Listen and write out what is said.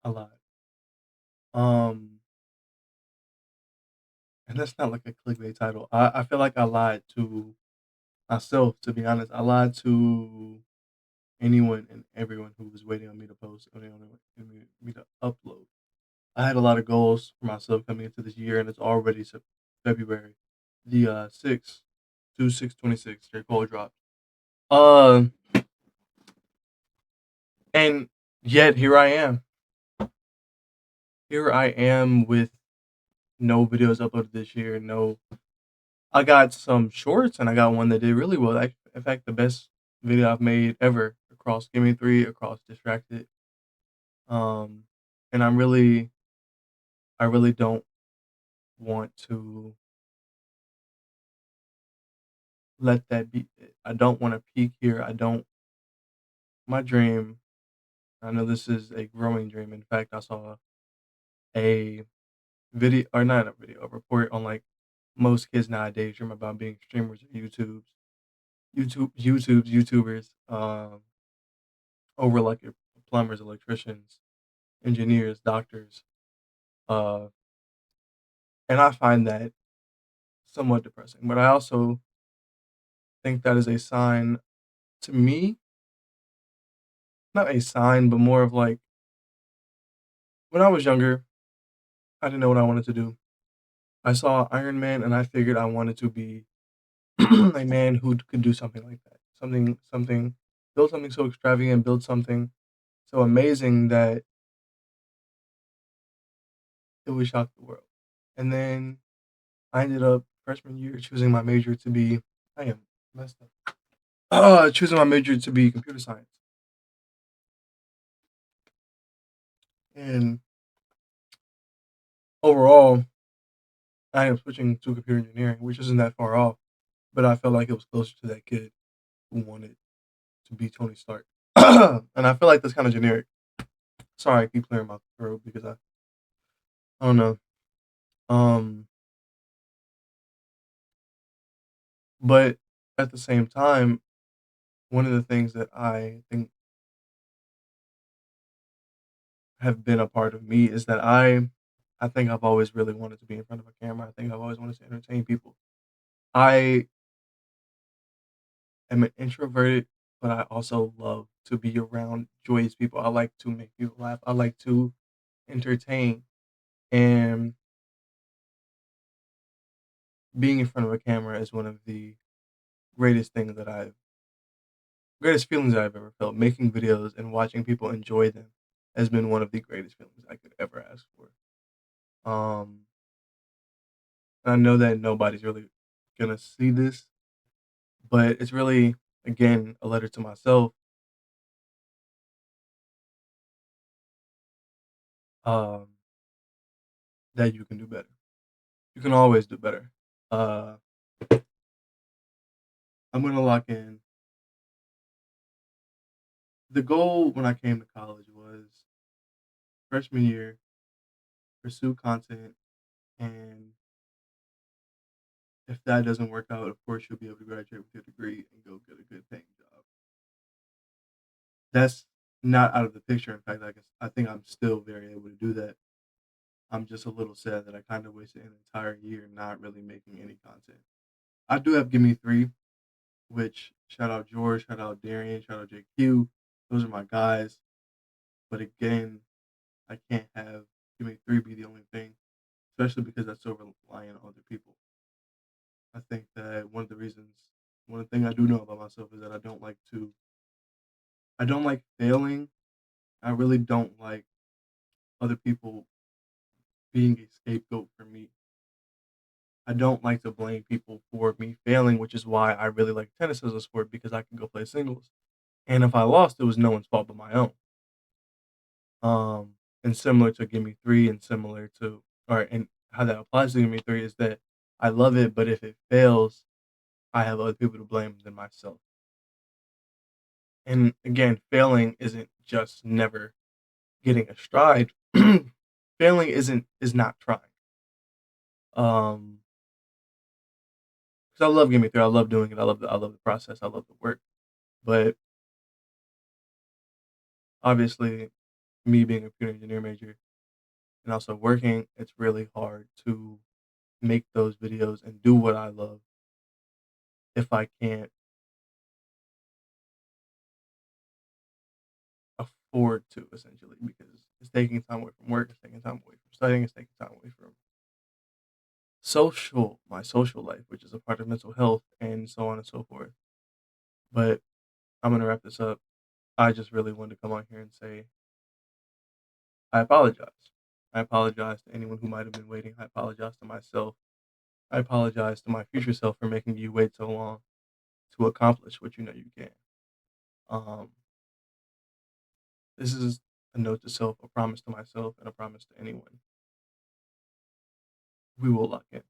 a lot. Um, and that's not like a clickbait title. I feel like I lied to myself, to be honest. I lied to anyone and everyone who was waiting on me to post, waiting on me to upload. I had a lot of goals for myself coming into this year, and it's already February the 6th, 2/6/26. J. Cole dropped. Uh, and yet here I am. Here I am with no videos uploaded this year. No, I got some shorts, and I got one that did really well. In fact, the best video I've made ever across Gimme Three, across Distracted. Um, and I really don't want to let that be it. I don't want to peak here. I don't. My dream. I know this is a growing dream. In fact, I saw a video, or not a video, a report on like most kids nowadays dream about being streamers or YouTubers, over like your plumbers, electricians, engineers, doctors. Uh, and I find that somewhat depressing. But I also think that is a sign to me, not a sign, but more of like when I was younger, I didn't know what I wanted to do. I saw Iron Man and I figured I wanted to be a man who could do something like that. Build something so extravagant, build something so amazing that it would shock the world. And then I ended up freshman year choosing my major to be, I am messed up. Choosing my major to be computer science. And overall, I am switching to computer engineering, which isn't that far off, but I felt like it was closer to that kid who wanted to be Tony Stark. And I feel like that's kind of generic. Sorry, I keep clearing my throat because I don't know. Um, but at the same time, one of the things that I think have been a part of me is that I think I've always really wanted to be in front of a camera. I think I've always wanted to entertain people. I am an introverted, but I also love to be around joyous people. I like to make people laugh. I like to entertain. And being in front of a camera is one of the greatest things that I've greatest feelings I've ever felt. Making videos and watching people enjoy them has been one of the greatest feelings I could ever ask for. Um, I know that nobody's really gonna see this, but it's really, again, a letter to myself, um, that you can do better. You can always do better. Uh, I'm gonna lock in. The goal when I came to college was freshman year, pursue content, and if that doesn't work out, of course you'll be able to graduate with your degree and go get a good paying job. That's not out of the picture. In fact, I think I'm still very able to do that. I'm just a little sad that I kind of wasted an entire year not really making any content. I do have Gimme Three, which shout out George, shout out Darian, shout out JQ. Those are my guys. But again, I can't have Gimme Three be the only thing, especially because that's so reliant on other people. I think that one thing I do know about myself is that I don't like failing. I really don't like other people being a scapegoat for me. I don't like to blame people for me failing, which is why I really like tennis as a sport because I can go play singles. And if I lost, it was no one's fault but my own. And similar to Gimme Three, and similar to, or and how that applies to Gimme Three is that I love it, but if it fails, I have other people to blame than myself. And again, failing isn't just never getting a stride. Failing is not trying. Um, because I love Gimme Three, I love doing it. I love the process. I love the work. But obviously, me being a computer engineer major and also working, it's really hard to make those videos and do what I love if I can't afford to, essentially, because it's taking time away from work, it's taking time away from studying, it's taking time away from my social life, which is a part of mental health, and so on and so forth. But I'm gonna wrap this up. I just really wanted to come on here and say I apologize. I apologize to anyone who might have been waiting. I apologize to myself. I apologize to my future self for making you wait so long to accomplish what you know you can. Um, this is a note to self, a promise to myself, and a promise to anyone. We will lock in.